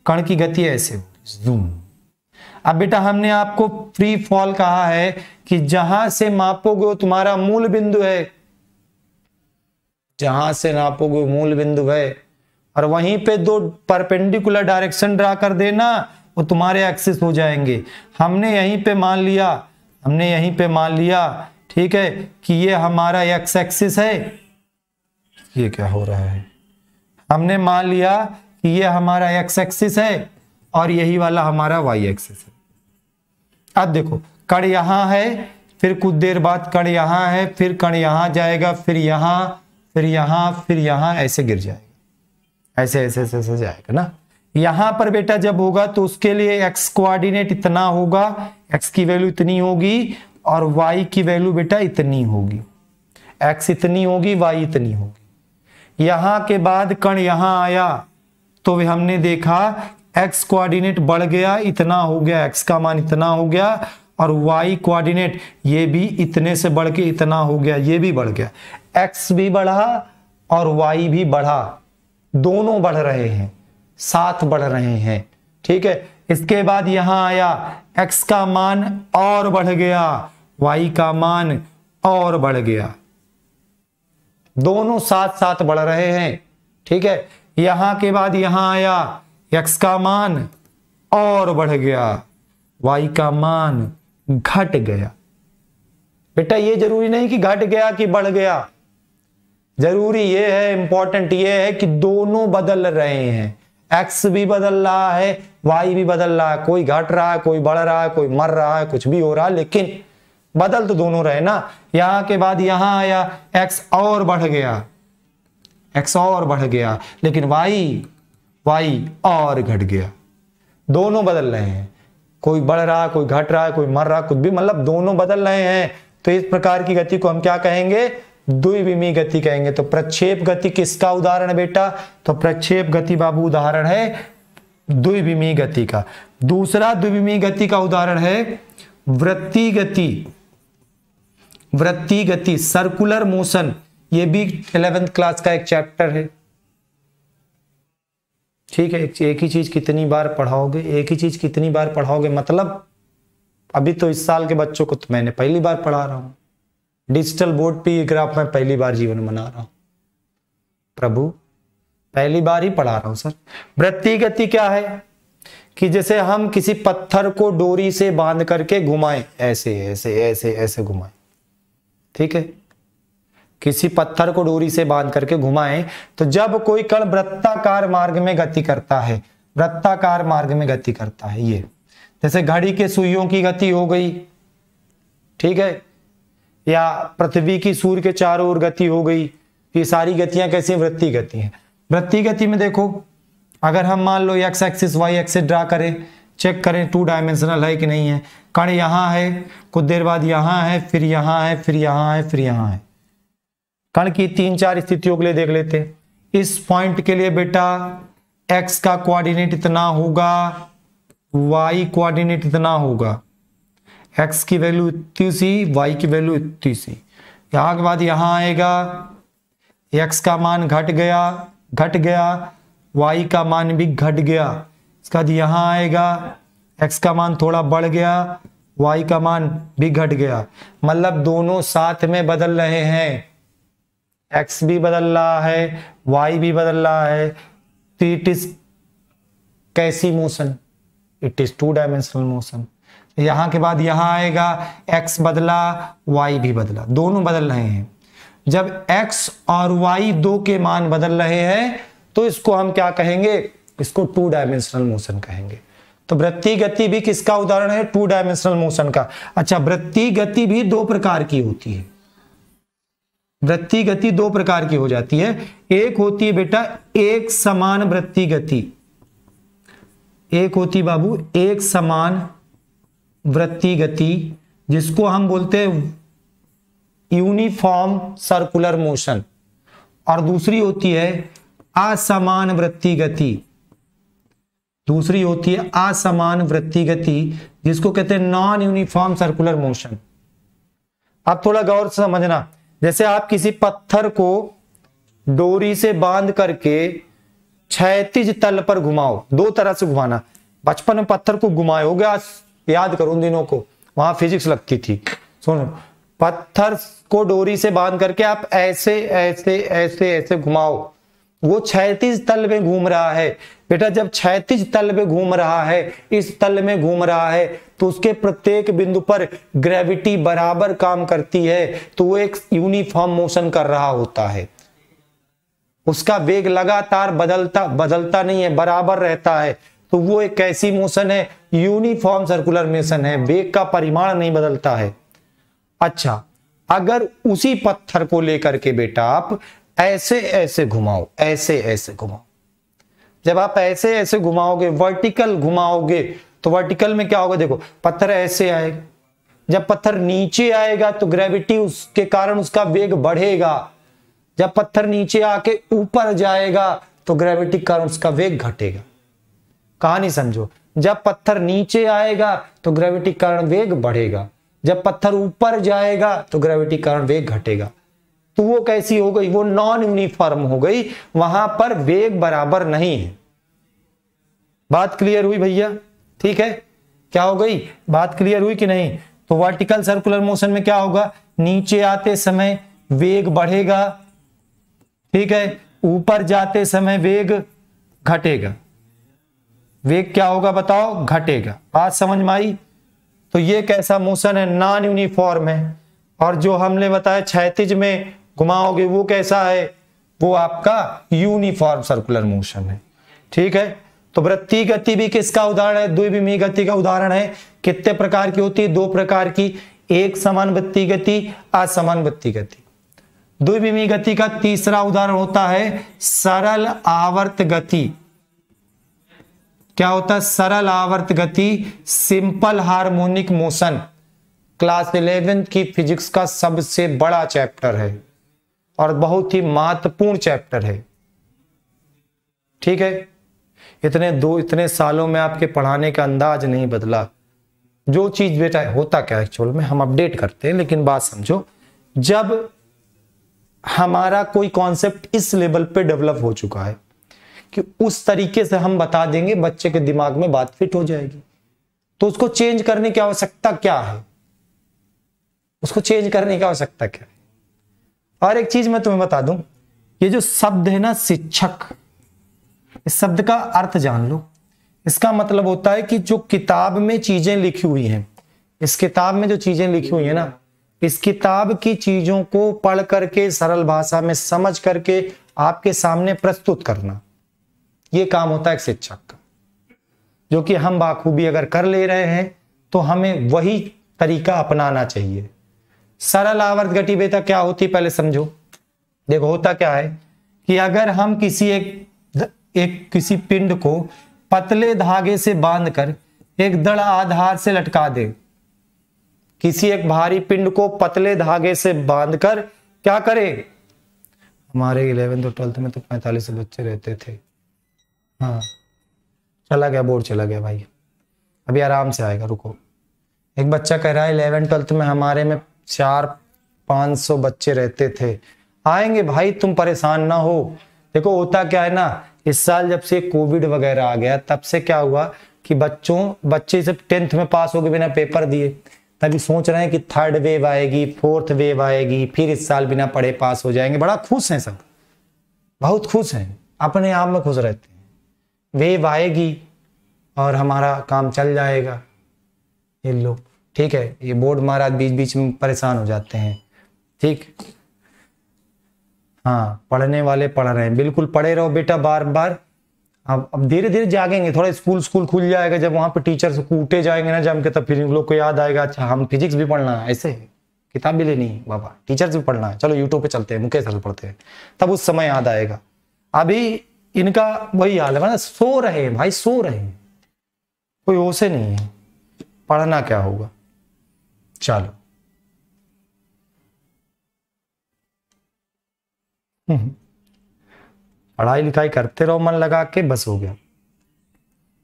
S1: कण की गति ऐसे होगी, जूम। अब बेटा हमने आपको फ्री फॉल कहा है कि जहां से मापोगे वो तुम्हारा मूल बिंदु है, जहां से नापोगे मूल बिंदु है, और वहीं पे 2 परपेंडिकुलर डायरेक्शन ड्रा कर देना, वो तुम्हारे एक्सिस हो जाएंगे। हमने यहीं पे मान लिया, ठीक है, कि ये हमारा एक्स एक्सिस है। ये क्या हो रहा है? हमने मान लिया कि ये हमारा एक्स एक्सिस है और यही वाला हमारा वाई एक्सिस है। अब देखो कण यहां है, फिर कुछ देर बाद कण यहां है, फिर कण यहां जाएगा, फिर यहां, फिर यहां, फिर यहां, ऐसे गिर जाएगा, ऐसे ऐसे ऐसे, ऐसे जाएगा ना। यहां पर बेटा जब होगा तो उसके लिए एक्स कोऑर्डिनेट इतना होगा, एक्स की वैल्यू इतनी होगी और वाई की वैल्यू बेटा इतनी होगी। एक्स इतनी होगी, वाई इतनी होगी। यहां के बाद कण यहां आया तो हमने देखा एक्स कोऑर्डिनेट बढ़ गया, इतना हो गया, एक्स का मान इतना हो गया, और वाई कोऑर्डिनेट ये भी इतने से बढ़ के इतना हो गया, ये भी बढ़ गया। एक्स भी बढ़ा और वाई भी बढ़ा, दोनों बढ़ रहे हैं, साथ बढ़ रहे हैं, ठीक है। इसके बाद यहां आया, एक्स का मान और बढ़ गया, वाई का मान और बढ़ गया, दोनों साथ साथ बढ़ रहे हैं, ठीक है। यहां के बाद यहां आया, एक्स का मान और बढ़ गया, वाई का मान घट गया। बेटा ये जरूरी नहीं कि घट गया कि बढ़ गया, जरूरी ये है, इंपॉर्टेंट ये है कि दोनों बदल रहे हैं। एक्स भी बदल रहा है, वाई भी बदल रहा है, कोई घट रहा है, कोई बढ़ रहा है, कोई मर रहा है, कुछ भी हो रहा है, लेकिन बदल तो दोनों रहे ना। यहां के बाद यहां आया, एक्स और बढ़ गया, एक्स और बढ़ गया, लेकिन वाई और घट गया, दोनों बदल रहे हैं, कोई बढ़ रहा है, कोई घट रहा है, कोई मर रहा है, कुछ भी, मतलब दोनों बदल रहे हैं। तो इस प्रकार की गति को हम क्या कहेंगे? द्विविमीय गति कहेंगे। तो प्रक्षेप गति किसका उदाहरण है बेटा? तो प्रक्षेप गति बाबू उदाहरण है द्विविमीय गति का। दूसरा द्विविमीय गति का उदाहरण है वृत्तीय गति। वृत्तीय गति, सर्कुलर मोशन, ये भी 11th क्लास का एक चैप्टर है, ठीक है। एक ही चीज कितनी बार पढ़ाओगे, एक ही चीज कितनी बार पढ़ाओगे, मतलब अभी तो इस साल के बच्चों को तो मैंने पहली बार पढ़ा रहा हूं, डिजिटल बोर्ड पे ग्राफ में पहली बार जीवन में बना रहा हूं, प्रभु पहली बार ही पढ़ा रहा हूं सर। वृत्तीय गति क्या है? कि जैसे हम किसी पत्थर को डोरी से बांध करके घुमाएं, ऐसे ऐसे ऐसे ऐसे घुमाएं, ठीक है, किसी पत्थर को डोरी से बांध करके घुमाएं, तो जब कोई कण वृत्ताकार मार्ग में गति करता है, वृत्ताकार मार्ग में गति करता है, ये जैसे घड़ी के सुइयों की गति हो गई, ठीक है, या पृथ्वी की सूर्य के चारों ओर गति हो गई, ये सारी गतियां कैसी? वृत्तीय गति हैं। वृत्तीय गति में देखो, अगर हम मान लो x axis y axis draw करें, चेक करें 2 डायमेंशनल है कि नहीं है। कण यहां है, कुछ देर बाद यहां है, फिर यहां है, फिर यहां है, फिर यहां है। कण की 3-4 स्थितियों के लिए देख लेते हैं। इस पॉइंट के लिए बेटा एक्स का कोऑर्डिनेट इतना होगा, वाई कोऑर्डिनेट इतना होगा, एक्स की वैल्यू इतनी सी, वाई की वैल्यू इतनी सी। यहां के बाद यहां आएगा, एक्स का मान घट गया, वाई का मान भी घट गया। इसके बाद यहां आएगा, एक्स का मान थोड़ा बढ़ गया, वाई का मान भी घट गया, मतलब दोनों साथ में बदल रहे हैं, एक्स भी बदल रहा है, वाई भी बदल रहा है। तो इट इज कैसी motion? It is 2 dimensional motion. यहां के बाद यहां आएगा, एक्स बदला, वाई भी बदला, दोनों बदल रहे हैं। जब एक्स और वाई 2 के मान बदल रहे हैं तो इसको हम क्या कहेंगे? इसको 2 डायमेंशनल मोशन कहेंगे। तो वृत्तीय गति भी किसका उदाहरण है? 2 डायमेंशनल मोशन का। अच्छा, वृत्तीय गति भी 2 प्रकार की होती है। वृत्तीय गति 2 प्रकार की हो जाती है। एक होती है बेटा एक समान वृत्तीय गति, एक होती बाबू एक समान वृत्तीय गति, जिसको हम बोलते हैं यूनिफॉर्म सर्कुलर मोशन, और दूसरी होती है असमान वृत्तीय गति। दूसरी होती है असमान वृत्तीय गति, जिसको कहते हैं नॉन यूनिफॉर्म सर्कुलर मोशन। अब थोड़ा गौर से समझना, जैसे आप किसी पत्थर को डोरी से बांध करके क्षैतिज तल पर घुमाओ, दो तरह से घुमाना। बचपन में पत्थर को घुमाए हो गया, याद करो उन दिनों को, वहां फिजिक्स लगती थी। सुनो, पत्थर को डोरी से बांध करके आप ऐसे ऐसे ऐसे ऐसे घुमाओ, वो क्षैतिज तल में घूम रहा है। बेटा जब क्षैतिज तल में घूम रहा है, इस तल में घूम रहा है, तो उसके प्रत्येक बिंदु पर ग्रेविटी बराबर काम करती है, तो वो एक यूनिफॉर्म मोशन कर रहा होता है। उसका वेग लगातार बदलता नहीं है, बराबर रहता है, तो वो एक कैसी मोशन है, यूनिफॉर्म सर्कुलर मोशन है, वेग का परिमाण नहीं बदलता है। अच्छा, अगर उसी पत्थर को लेकर के बेटा आप ऐसे ऐसे घुमाओ, ऐसे ऐसे घुमाओ, जब आप ऐसे ऐसे घुमाओगे, वर्टिकल घुमाओगे, तो वर्टिकल में क्या होगा, देखो पत्थर ऐसे आएगा, जब पत्थर नीचे आएगा तो ग्रेविटी उसके कारण उसका वेग बढ़ेगा, जब पत्थर नीचे आके ऊपर जाएगा तो ग्रेविटी के कारण उसका वेग घटेगा। कहानी समझो, जब पत्थर नीचे आएगा तो ग्रेविटी के कारण वेग बढ़ेगा, जब पत्थर ऊपर जाएगा तो ग्रेविटी के कारण वेग घटेगा। तो वो कैसी हो गई, वो नॉन यूनिफॉर्म हो गई, वहां पर वेग बराबर नहीं है। बात क्लियर हुई भैया? ठीक है, क्या हो गई, बात क्लियर हुई कि नहीं? तो वर्टिकल सर्कुलर मोशन में क्या होगा, नीचे आते समय वेग बढ़ेगा, ठीक है, ऊपर जाते समय वेग घटेगा। वेग क्या होगा बताओ, घटेगा। बात समझ में आई? तो ये कैसा मोशन है, नॉन यूनिफॉर्म है। और जो हमने बताया क्षैतिज में घुमाओगे वो कैसा है, वो आपका यूनिफॉर्म सर्कुलर मोशन है। ठीक है, तो वृत्तीय गति भी किसका उदाहरण है, द्विविमीय गति का उदाहरण है। कितने प्रकार की होती है, दो प्रकार की, एक समान वृत्तीय गति, असमान वृत्तीय गति। द्विविमीय गति का तीसरा उदाहरण होता है सरल आवर्त गति। क्या होता है सरल आवर्त गति, सिंपल हार्मोनिक मोशन। क्लास 11 की फिजिक्स का सबसे बड़ा चैप्टर है और बहुत ही महत्वपूर्ण चैप्टर है। ठीक है, इतने सालों में आपके पढ़ाने का अंदाज नहीं बदला। जो चीज बेटा होता क्या एक्चुअल में, हम अपडेट करते हैं, लेकिन बात समझो, जब हमारा कोई कॉन्सेप्ट इस लेवल पे डेवलप हो चुका है कि उस तरीके से हम बता देंगे, बच्चे के दिमाग में बात फिट हो जाएगी, तो उसको चेंज करने की आवश्यकता क्या है, उसको चेंज करने की आवश्यकता क्या है। और एक चीज मैं तुम्हें बता दूं, ये जो शब्द है ना शिक्षक, इस शब्द का अर्थ जान लो। इसका मतलब होता है कि जो किताब में चीजें लिखी हुई हैं, इस किताब में जो चीजें लिखी हुई है ना, इस किताब की चीजों को पढ़ करके सरल भाषा में समझ करके आपके सामने प्रस्तुत करना, ये काम होता है एक शिक्षक का, जो कि हम बाखूबी अगर कर ले रहे हैं तो हमें वही तरीका अपनाना चाहिए। सरल आवर्त गति बेटा क्या होती पहले समझो। देखो होता क्या है कि अगर हम किसी पिंड को पतले धागे से बांधकर एक दृढ़ आधार से लटका दे, किसी एक भारी पिंड को पतले धागे से बांधकर क्या करे, हमारे 11th और 12th में तो 45 बच्चे रहते थे। हाँ चला गया, बोर्ड चला गया भाई, अभी आराम से आएगा, रुको। एक बच्चा कह रहा है 11th 12th में हमारे में 400-500 बच्चे रहते थे। आएंगे भाई, तुम परेशान ना हो। देखो होता क्या है ना, इस साल जब से कोविड वगैरह आ गया, तब से क्या हुआ कि बच्चे सब 10th में पास हो गए बिना पेपर दिए, तभी सोच रहे हैं कि 3rd वेव आएगी, 4th वेव आएगी, फिर इस साल बिना पढ़े पास हो जाएंगे। बड़ा खुश हैं सब, बहुत खुश हैं, अपने आप में खुश रहते हैं। वेव आएगी और हमारा काम चल जाएगा। ये लो, ठीक है, ये बोर्ड महाराज बीच बीच में परेशान हो जाते हैं। ठीक, हाँ पढ़ने वाले पढ़ रहे हैं, बिल्कुल पढ़े रहो बेटा बार बार। अब धीरे धीरे जागेंगे, थोड़ा स्कूल खुल जाएगा, जब वहां पे टीचर से कूटे जाएंगे ना जम के, तब फिर इन लोग को याद आएगा, अच्छा हम फिजिक्स भी पढ़ना है, ऐसे किताब भी लेनी है बाबा, टीचर्स भी पढ़ना है, चलो यूट्यूब पे चलते हैं, मुकेश सर पढ़ते हैं, तब उस समय याद आएगा। अभी इनका वही हाल है ना, सो रहे हैं भाई, सो रहे हैं, कोई होश ही नहीं है, पढ़ना क्या होगा। चलो पढ़ाई लिखाई करते रहो मन लगा के, बस हो गया।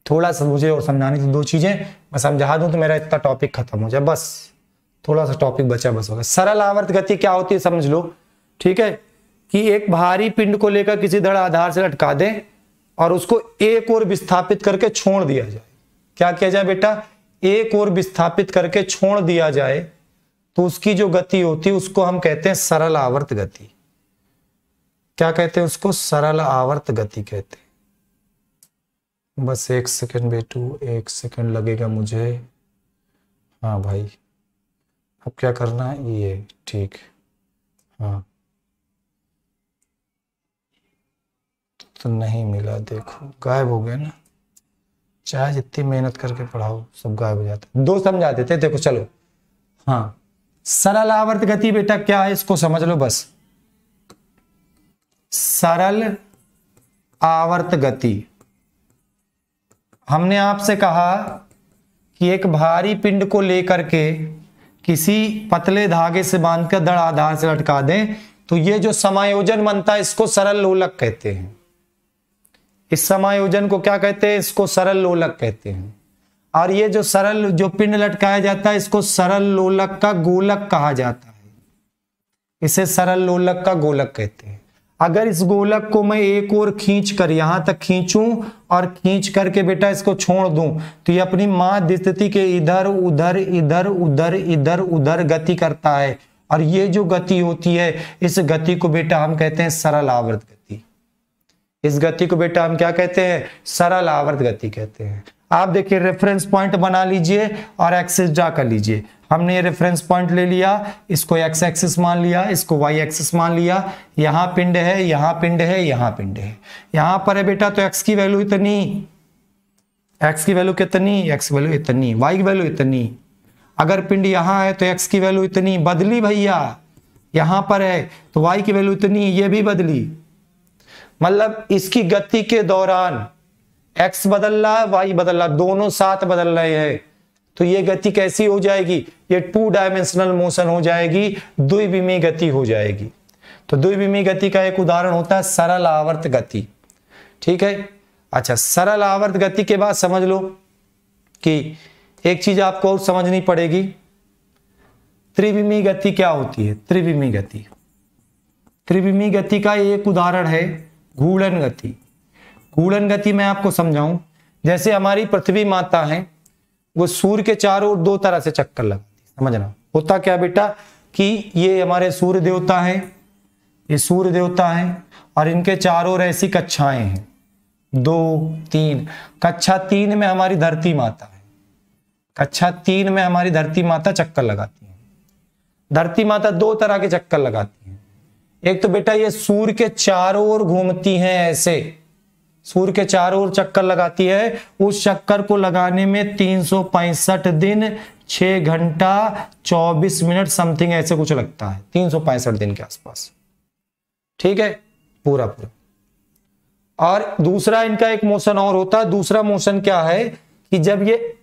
S1: थोड़ा सा मुझे और समझानी थी 2 चीजें, मैं समझा दूं तो मेरा इतना टॉपिक खत्म हो जाए, बस थोड़ा सा टॉपिक बचा, बस हो गया। सरल आवर्त गति क्या होती है समझ लो, ठीक है, कि एक भारी पिंड को लेकर किसी दृढ़ आधार से लटका दें और उसको एक ओर विस्थापित करके छोड़ दिया जाए। क्या किया जाए बेटा, एक ओर विस्थापित करके छोड़ दिया जाए, तो उसकी जो गति होती है उसको हम कहते हैं सरल आवर्त गति। क्या कहते हैं उसको, सरल आवर्त गति कहते हैं। बस 1 सेकंड बेटू, 1 सेकंड लगेगा मुझे। हाँ भाई, अब क्या करना है, ये ठीक, हाँ तो नहीं मिला, देखो गायब हो गया ना, चाहे जितनी मेहनत करके पढ़ाओ सब गायब हो जाता है। 2 समझा देते, देखो चलो। हाँ, सरल आवर्त गति बेटा क्या है इसको समझ लो बस। सरल आवर्त गति, हमने आपसे कहा कि एक भारी पिंड को लेकर के किसी पतले धागे से बांधकर दृढ़ आधार से लटका दें, तो ये जो समायोजन बनता है इसको सरल लोलक कहते हैं। इस समायोजन को क्या कहते हैं, इसको सरल लोलक कहते हैं। और ये जो सरल जो पिंड लटकाया जाता है इसको सरल लोलक का गोलक कहा जाता है। इसे सरल लोलक का गोलक कहते हैं। अगर इस गोलक को मैं एक ओर खींच कर यहां तक खींचूं और खींच करके बेटा इसको छोड़ दूं, तो ये अपनी माध्य स्थिति के इधर उधर इधर उधर इधर उधर गति करता है। और ये जो गति होती है, इस गति को बेटा हम कहते हैं सरल आवर्त गति। इस गति को बेटा हम क्या कहते हैं, सरल आवर्त गति कहते हैं। आप देखिए रेफरेंस पॉइंट बना लीजिए और एक्सिस ड्रा कर लीजिए। हमने ये रेफरेंस पॉइंट ले लिया, इसको एक्स एक्सिस मान लिया, इसको वाई एक्सिस मान लिया। यहां पिंड है, यहां पिंड है, यहां पिंड है, यहां पर है बेटा, तो एक्स की वैल्यू इतनी, एक्स की वैल्यू कितनी, एक्स की वैल्यू इतनी, वाई की वैल्यू इतनी। अगर पिंड यहां है तो एक्स की वैल्यू इतनी, बदली भैया। यहां पर है तो वाई की वैल्यू इतनी, ये भी बदली। मतलब इसकी गति के दौरान एक्स बदल रहा है, वाई बदल रहा है, दोनों साथ बदल रहे हैं। तो ये गति कैसी हो जाएगी, ये 2 डायमेंशनल मोशन हो जाएगी, द्विविमीय गति हो जाएगी। तो द्विविमीय गति का एक उदाहरण होता है सरल आवर्त गति। ठीक है, अच्छा सरल आवर्त गति के बाद समझ लो कि एक चीज आपको और समझनी पड़ेगी, त्रिविमीय गति क्या होती है। त्रिविमीय गति, त्रिविमीय गति का एक उदाहरण है घूर्णन गति। घूर्णन गति मैं आपको समझाऊं, जैसे हमारी पृथ्वी माता है, वो सूर्य के चारों ओर 2 तरह से चक्कर लगाती है। समझना होता क्या बेटा, कि ये हमारे सूर्य देवता है, ये सूर्य देवता है, और इनके चारों ओर ऐसी कक्षाएं हैं 2 3। कक्षा 3 में हमारी धरती माता है, कक्षा 3 में हमारी धरती माता चक्कर लगाती है। धरती माता 2 तरह के चक्कर लगाती है। एक तो बेटा ये सूर्य के चारों ओर घूमती हैं, ऐसे सूर्य के चारों ओर चक्कर लगाती है। उस चक्कर को लगाने में 365 दिन 6 घंटा 24 मिनट समथिंग ऐसे कुछ लगता है, 365 दिन के आसपास। ठीक है, पूरा पूरा। और दूसरा इनका एक मोशन और होता है। दूसरा मोशन क्या है कि जब ये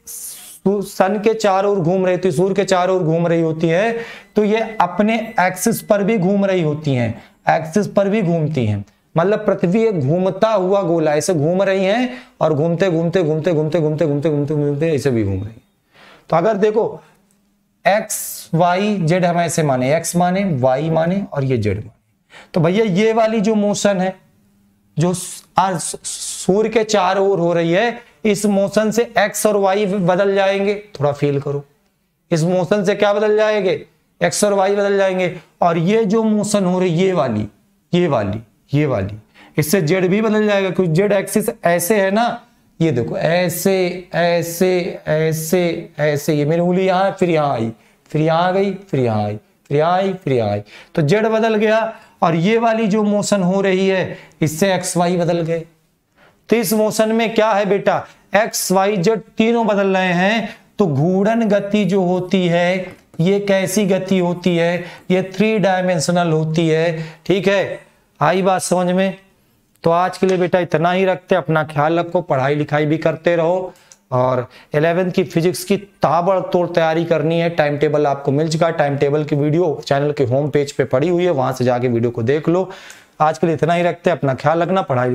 S1: सन के चारों ओर घूम रही थी, सूर्य के चारों ओर घूम रही होती है, तो ये अपने एक्सिस पर भी घूम रही होती हैं, एक्सिस पर भी घूमती हैं। मतलब पृथ्वी एक घूमता हुआ गोला, ऐसे घूम रही हैं और घूमते घूमते घूमते घूमते घूमते घूमते घूमते घूमते ऐसे भी घूम रही है। तो अगर देखो एक्स वाई जेड हम ऐसे माने, एक्स माने, वाई माने और ये जेड माने, तो भैया ये वाली जो मोशन है जो सूर्य के चारों ओर हो रही है, इस मोशन से एक्स और वाई बदल जाएंगे। थोड़ा फील करो, इस मोशन से क्या बदल जाएंगे, एक्स और वाई बदल जाएंगे। और ये जो मोशन हो रही है, ये वाली ये वाली ये वाली, इससे जेड भी बदल जाएगा, क्योंकि जेड एक्सिस ऐसे है ना, ये देखो ऐसे ऐसे ऐसे ऐसे, ये मेरी उंगली यहाँ फिर यहाँ आई, फिर यहाँ गई, फिर यहाँ आई, फिर यहाँ आई, फिर यहाँ आई, तो जेड बदल गया। और ये वाली जो मोशन हो रही है, इससे एक्स वाई बदल गए। तो इस मोशन में क्या है बेटा, एक्स वाई जेड तीनों बदल रहे हैं। तो घूर्णन गति जो होती है, ये कैसी गति होती है, ये 3 डायमेंशनल होती है। ठीक है, आई बात समझ में। तो आज के लिए बेटा इतना ही रखते, अपना ख्याल रखो, पढ़ाई लिखाई भी करते रहो और 11th की फिजिक्स की ताबड़तोड़ तैयारी करनी है। टाइम टेबल आपको मिल चुका है, टाइम टेबल की वीडियो चैनल के होम पेज पे पड़ी हुई है, वहां से जाके वीडियो को देख लो। आज के लिए इतना ही रखते हैं, अपना ख्याल रखना, पढ़ाई